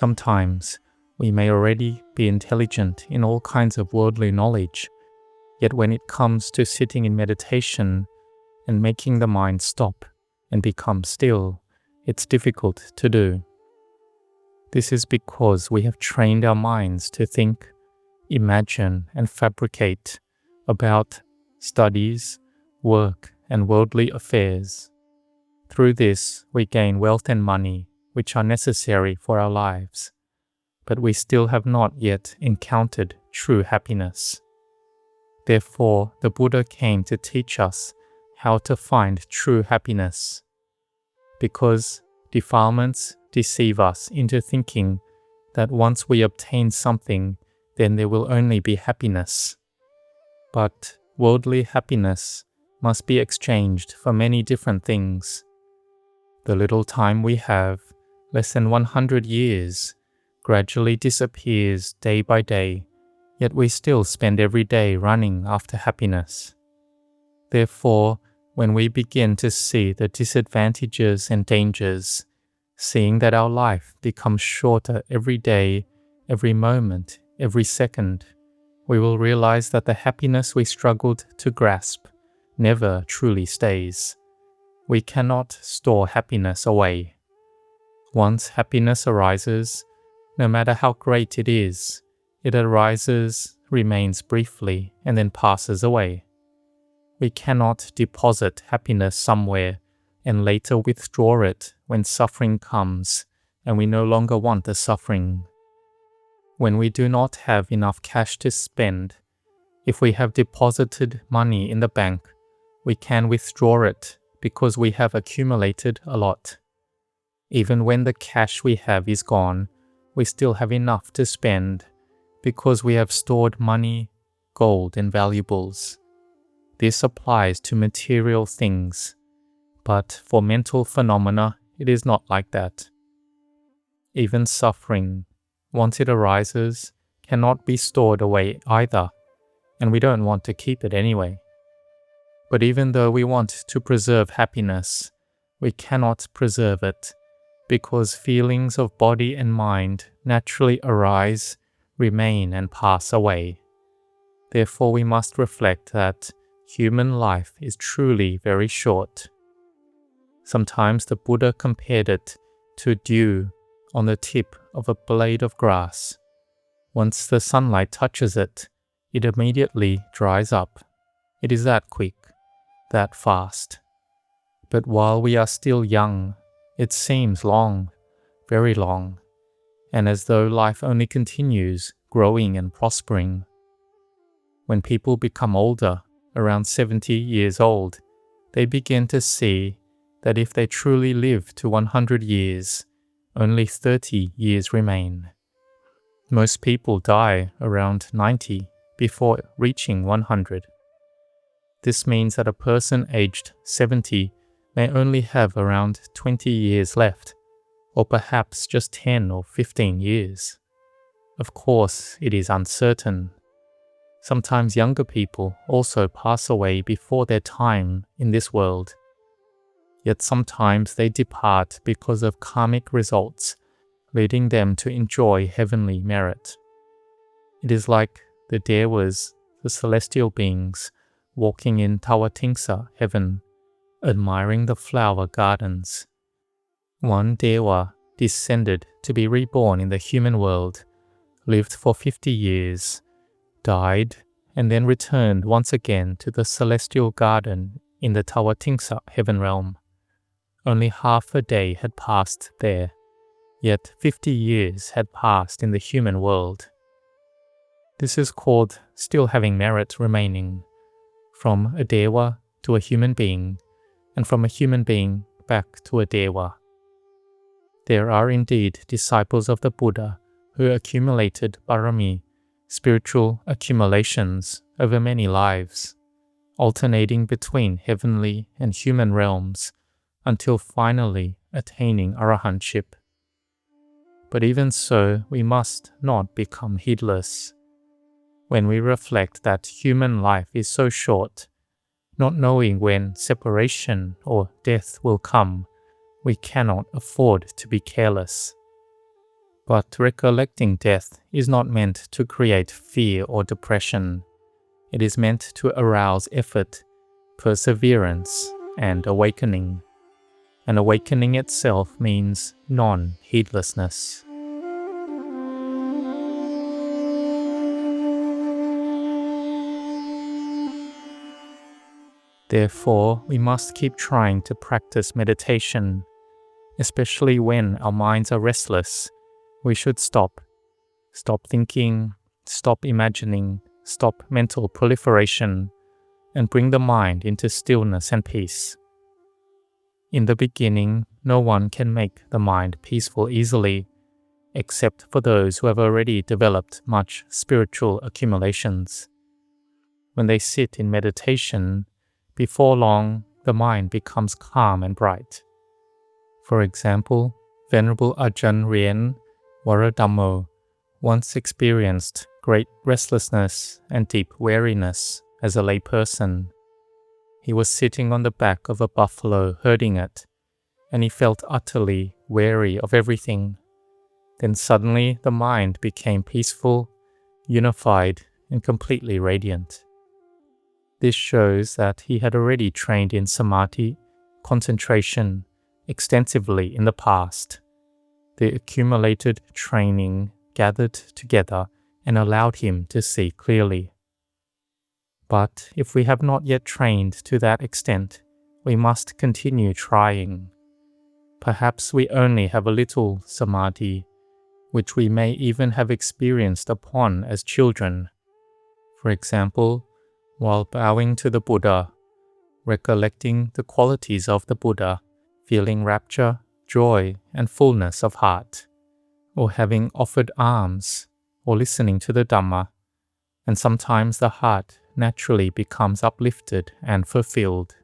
Sometimes we may already be intelligent in all kinds of worldly knowledge, yet when it comes to sitting in meditation and making the mind stop and become still, it's difficult to do. This is because we have trained our minds to think, imagine, and fabricate about studies, work, and worldly affairs. Through this, we gain wealth and money, which are necessary for our lives, but we still have not yet encountered true happiness. Therefore, the Buddha came to teach us how to find true happiness, because defilements deceive us into thinking that once we obtain something, then there will only be happiness. But worldly happiness must be exchanged for many different things. The little time we have, less than 100 years, gradually disappears day by day, yet we still spend every day running after happiness. Therefore, when we begin to see the disadvantages and dangers, seeing that our life becomes shorter every day, every moment, every second, we will realize that the happiness we struggled to grasp never truly stays. We cannot store happiness away. Once happiness arises, no matter how great it is, it arises, remains briefly, and then passes away. We cannot deposit happiness somewhere and later withdraw it when suffering comes and we no longer want the suffering. When we do not have enough cash to spend, if we have deposited money in the bank, we can withdraw it because we have accumulated a lot. Even when the cash we have is gone, we still have enough to spend because we have stored money, gold, and valuables. This applies to material things, but for mental phenomena, it is not like that. Even suffering, once it arises, cannot be stored away either, and we don't want to keep it anyway. But even though we want to preserve happiness, we cannot preserve it, because feelings of body and mind naturally arise, remain, and pass away. Therefore, we must reflect that human life is truly very short. Sometimes the Buddha compared it to dew on the tip of a blade of grass. Once the sunlight touches it, it immediately dries up. It is that quick, that fast. But while we are still young, it seems long, very long, and as though life only continues growing and prospering. When people become older, around 70 years old, they begin to see that if they truly live to 100 years, only 30 years remain. Most people die around 90 before reaching 100. This means that a person aged 70 may only have around 20 years left, or perhaps just 10 or 15 years. Of course, it is uncertain. Sometimes younger people also pass away before their time in this world. Yet sometimes they depart because of karmic results, leading them to enjoy heavenly merit. It is like the Dewas, the celestial beings, walking in Tawatingsa heaven, admiring the flower gardens. One Dewa descended to be reborn in the human world, lived for 50 years, died, and then returned once again to the celestial garden in the Tawatingsa heaven realm. Only half a day had passed there, yet 50 years had passed in the human world. This is called still having merit remaining, from a Dewa to a human being, and from a human being back to a Dewa. There are indeed disciples of the Buddha who accumulated parami, spiritual accumulations, over many lives, alternating between heavenly and human realms, until finally attaining arahantship. But even so, we must not become heedless. When we reflect that human life is so short, not knowing when separation or death will come, we cannot afford to be careless. But recollecting death is not meant to create fear or depression. It is meant to arouse effort, perseverance, and awakening. And awakening itself means non-heedlessness. Therefore, we must keep trying to practice meditation, especially when our minds are restless. We should stop thinking, stop imagining, stop mental proliferation, and bring the mind into stillness and peace. In the beginning, no one can make the mind peaceful easily, except for those who have already developed much spiritual accumulations. When they sit in meditation, before long, the mind becomes calm and bright. For example, Venerable Ajahn Rien Dhamma once experienced great restlessness and deep weariness as a layperson. He was sitting on the back of a buffalo herding it, and he felt utterly weary of everything. Then suddenly the mind became peaceful, unified, and completely radiant. This shows that he had already trained in samadhi, concentration, extensively in the past. The accumulated training gathered together and allowed him to see clearly. But if we have not yet trained to that extent, we must continue trying. Perhaps we only have a little samadhi, which we may even have experienced upon as children. For example, while bowing to the Buddha, recollecting the qualities of the Buddha, feeling rapture, joy, and fullness of heart, or having offered alms, or listening to the Dhamma, and sometimes the heart naturally becomes uplifted and fulfilled.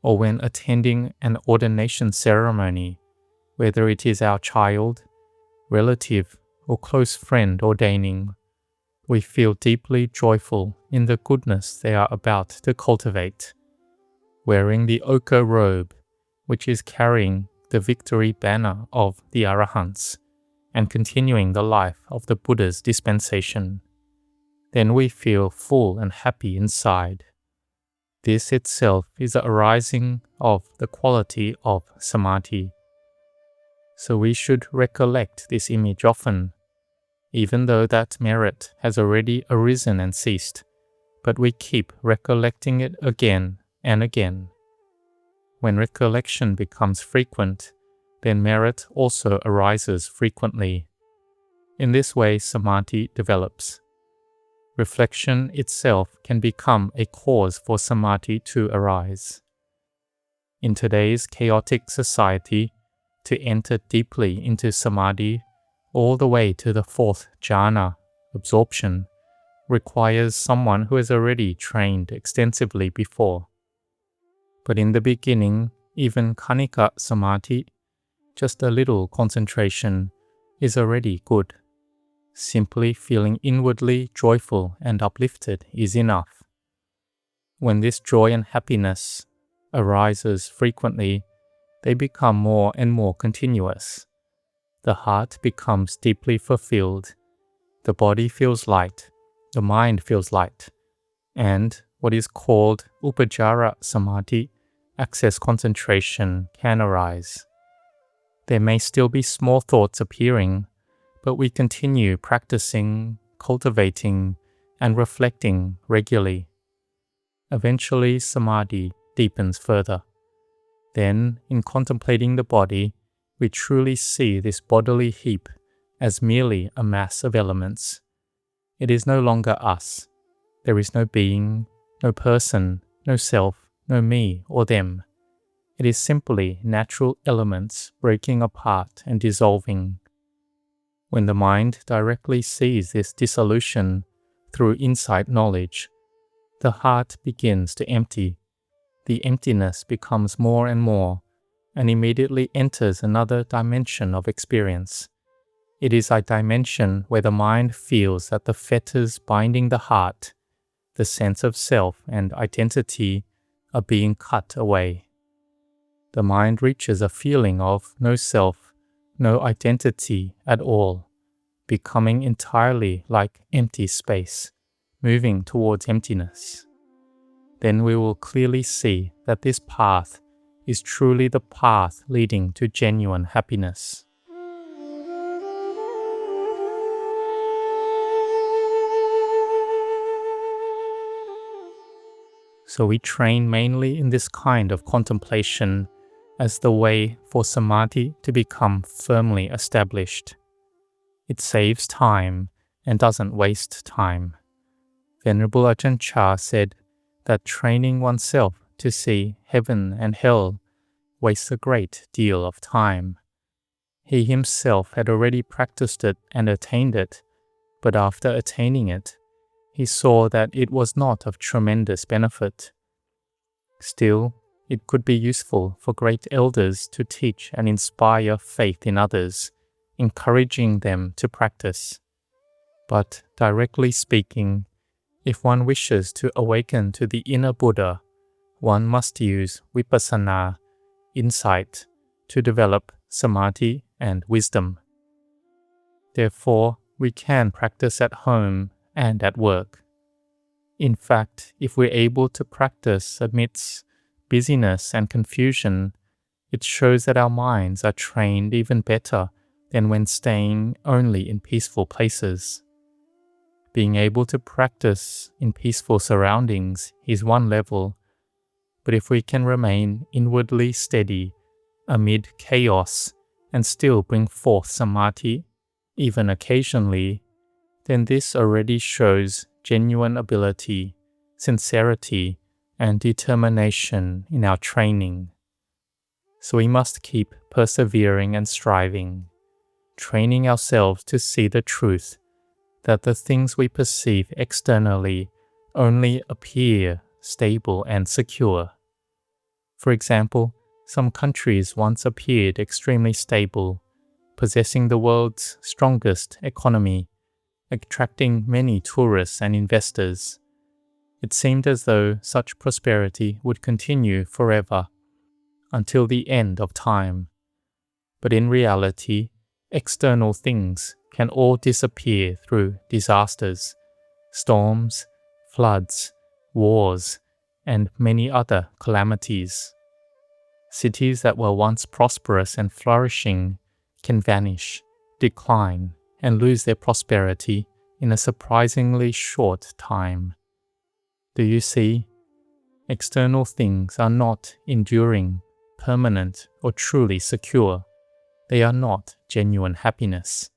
Or when attending an ordination ceremony, whether it is our child, relative, or close friend ordaining, we feel deeply joyful in the goodness they are about to cultivate. Wearing the ochre robe, which is carrying the victory banner of the Arahants, and continuing the life of the Buddha's dispensation, then we feel full and happy inside. This itself is a arising of the quality of samadhi. So we should recollect this image often, even though that merit has already arisen and ceased, but we keep recollecting it again and again. When recollection becomes frequent, then merit also arises frequently. In this way, samadhi develops. Reflection itself can become a cause for samadhi to arise. In today's chaotic society, to enter deeply into samadhi, all the way to the fourth jhana, absorption, requires someone who has already trained extensively before. But in the beginning, even khanika samadhi, just a little concentration, is already good. Simply feeling inwardly joyful and uplifted is enough. When this joy and happiness arises frequently, they become more and more continuous. The heart becomes deeply fulfilled, the body feels light, the mind feels light, and what is called upacara samadhi, access concentration, can arise. There may still be small thoughts appearing, but we continue practicing, cultivating, and reflecting regularly. Eventually, samadhi deepens further. Then, in contemplating the body, we truly see this bodily heap as merely a mass of elements. It is no longer us. There is no being, no person, no self, no me or them. It is simply natural elements breaking apart and dissolving. When the mind directly sees this dissolution through insight knowledge, the heart begins to empty. The emptiness becomes more and more, and immediately enters another dimension of experience. It is a dimension where the mind feels that the fetters binding the heart, the sense of self and identity, are being cut away. The mind reaches a feeling of no self, no identity at all, becoming entirely like empty space, moving towards emptiness. Then we will clearly see that this path is truly the path leading to genuine happiness. So we train mainly in this kind of contemplation as the way for samadhi to become firmly established. It saves time and doesn't waste time. Venerable Ajahn said that training oneself to see heaven and hell wastes a great deal of time. He himself had already practiced it and attained it, but after attaining it, he saw that it was not of tremendous benefit. Still, it could be useful for great elders to teach and inspire faith in others, encouraging them to practice. But directly speaking, if one wishes to awaken to the inner Buddha, one must use vipassana, insight, to develop samadhi and wisdom. Therefore, we can practice at home and at work. In fact, if we're able to practice amidst busyness and confusion, it shows that our minds are trained even better than when staying only in peaceful places. Being able to practice in peaceful surroundings is one level, but if we can remain inwardly steady amid chaos and still bring forth samadhi, even occasionally, then this already shows genuine ability, sincerity, and determination in our training. So we must keep persevering and striving, training ourselves to see the truth that the things we perceive externally only appear stable and secure. For example, some countries once appeared extremely stable, possessing the world's strongest economy, attracting many tourists and investors. It seemed as though such prosperity would continue forever, until the end of time. But in reality, external things can all disappear through disasters, storms, floods, wars, and many other calamities. Cities that were once prosperous and flourishing can vanish, decline, and lose their prosperity in a surprisingly short time. Do you see? External things are not enduring, permanent, or truly secure. They are not genuine happiness.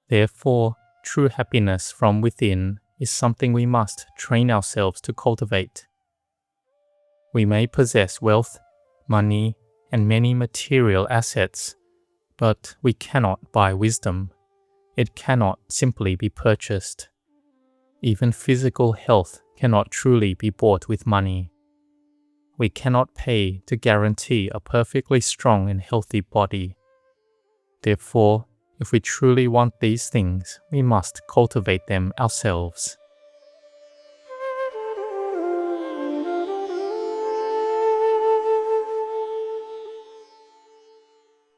Therefore, true happiness from within is something we must train ourselves to cultivate. We may possess wealth, money, and many material assets, but we cannot buy wisdom. It cannot simply be purchased. Even physical health cannot truly be bought with money. We cannot pay to guarantee a perfectly strong and healthy body. Therefore, if we truly want these things, we must cultivate them ourselves.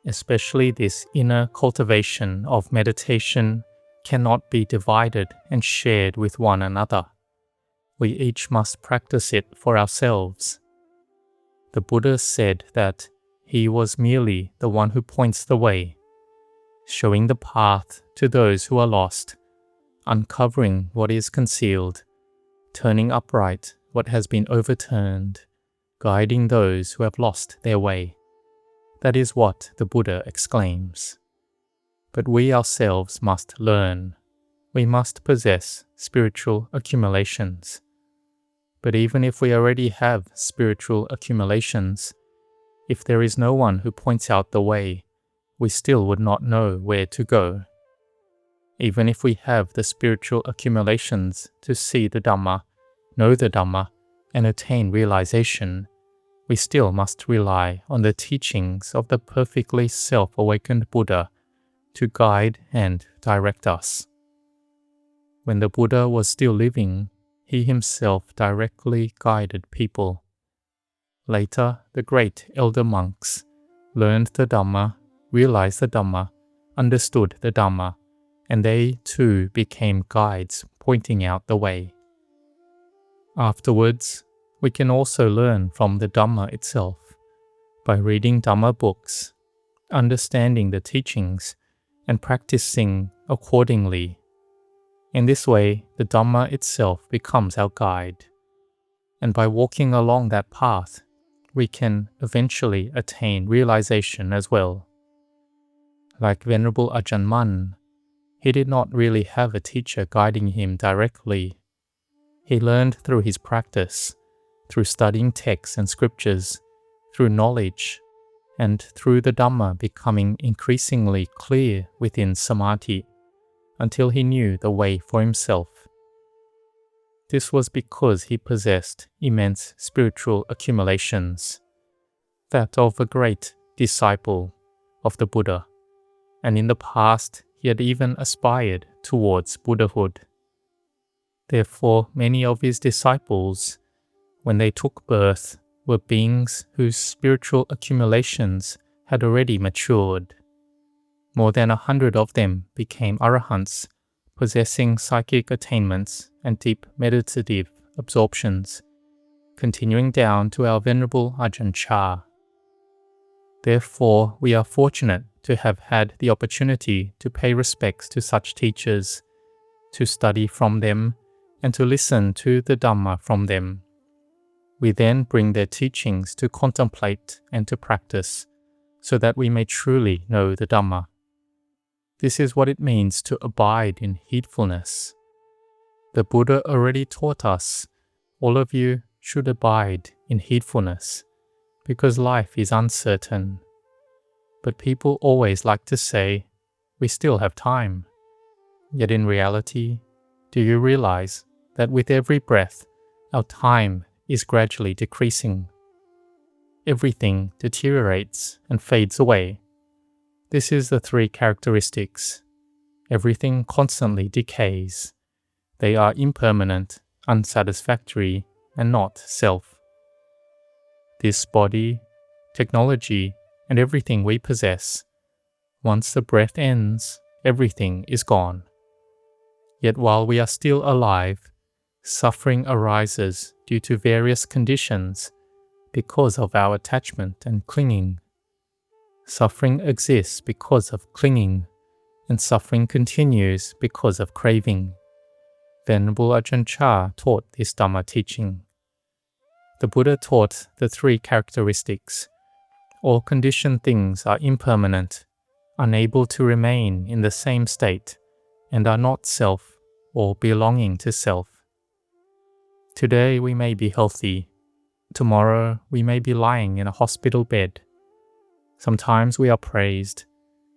Especially this inner cultivation of meditation cannot be divided and shared with one another. We each must practice it for ourselves. The Buddha said that he was merely the one who points the way, showing the path to those who are lost, uncovering what is concealed, turning upright what has been overturned, guiding those who have lost their way. That is what the Buddha exclaims. But we ourselves must learn. We must possess spiritual accumulations. But even if we already have spiritual accumulations, if there is no one who points out the way, we still would not know where to go. Even if we have the spiritual accumulations to see the Dhamma, know the Dhamma, and attain realization, we still must rely on the teachings of the perfectly self-awakened Buddha to guide and direct us. When the Buddha was still living, he himself directly guided people. Later, the great elder monks learned the Dhamma, realized the Dhamma, understood the Dhamma, and they too became guides pointing out the way. Afterwards, we can also learn from the Dhamma itself by reading Dhamma books, understanding the teachings, and practicing accordingly. In this way, the Dhamma itself becomes our guide, and by walking along that path, we can eventually attain realization as well. Like Venerable Ajahn, he did not really have a teacher guiding him directly. He learned through his practice, through studying texts and scriptures, through knowledge, and through the Dhamma becoming increasingly clear within samadhi, until he knew the way for himself. This was because he possessed immense spiritual accumulations, that of a great disciple of the Buddha, and in the past he had even aspired towards Buddhahood. Therefore, many of his disciples, when they took birth, were beings whose spiritual accumulations had already matured. More than 100 of them became arahants, possessing psychic attainments and deep meditative absorptions, continuing down to our Venerable Ajahn Chah. Therefore, we are fortunate to have had the opportunity to pay respects to such teachers, to study from them, and to listen to the Dhamma from them. We then bring their teachings to contemplate and to practice, so that we may truly know the Dhamma. This is what it means to abide in heedfulness. The Buddha already taught us, all of you should abide in heedfulness, because life is uncertain. But people always like to say, we still have time. Yet in reality, do you realize that with every breath, our time is gradually decreasing? Everything deteriorates and fades away. This is the three characteristics. Everything constantly decays. They are impermanent, unsatisfactory, and not self. This body, technology, and everything we possess, once the breath ends, everything is gone. Yet while we are still alive, suffering arises due to various conditions because of our attachment and clinging. Suffering exists because of clinging, and suffering continues because of craving. Venerable Ajahn Chah taught this Dhamma teaching. The Buddha taught the three characteristics. All conditioned things are impermanent, unable to remain in the same state, and are not self or belonging to self. Today we may be healthy. Tomorrow we may be lying in a hospital bed. Sometimes we are praised,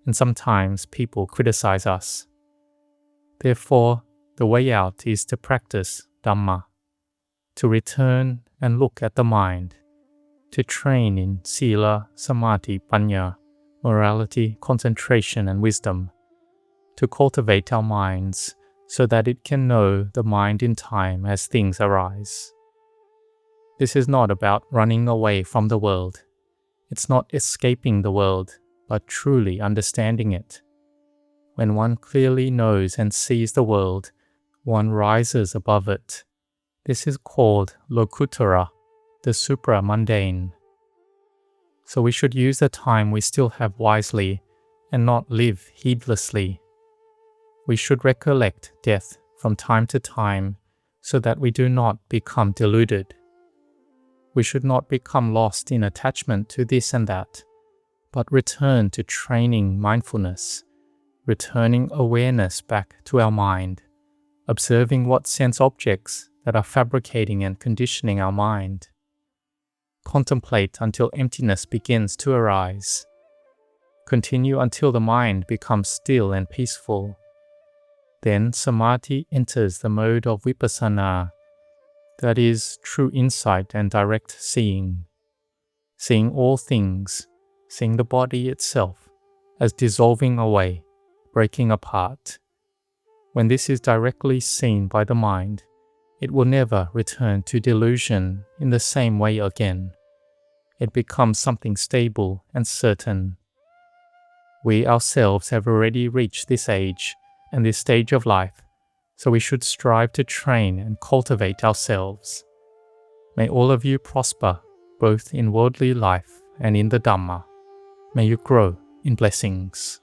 and sometimes people criticize us. Therefore, the way out is to practice Dhamma, to return and look at the mind, to train in sila, samadhi, panya, morality, concentration, and wisdom, to cultivate our minds so that it can know the mind in time as things arise. This is not about running away from the world. It's not escaping the world, but truly understanding it. When one clearly knows and sees the world, one rises above it. This is called lokuttara, the supra-mundane. So we should use the time we still have wisely and not live heedlessly. We should recollect death from time to time so that we do not become deluded. We should not become lost in attachment to this and that, but return to training mindfulness, returning awareness back to our mind, observing what sense objects that are fabricating and conditioning our mind. Contemplate until emptiness begins to arise. Continue until the mind becomes still and peaceful. Then samadhi enters the mode of vipassana, that is, true insight and direct seeing. Seeing all things, seeing the body itself as dissolving away, breaking apart. When this is directly seen by the mind, it will never return to delusion in the same way again. It becomes something stable and certain. We ourselves have already reached this age and this stage of life, so we should strive to train and cultivate ourselves. May all of you prosper, both in worldly life and in the Dhamma. May you grow in blessings.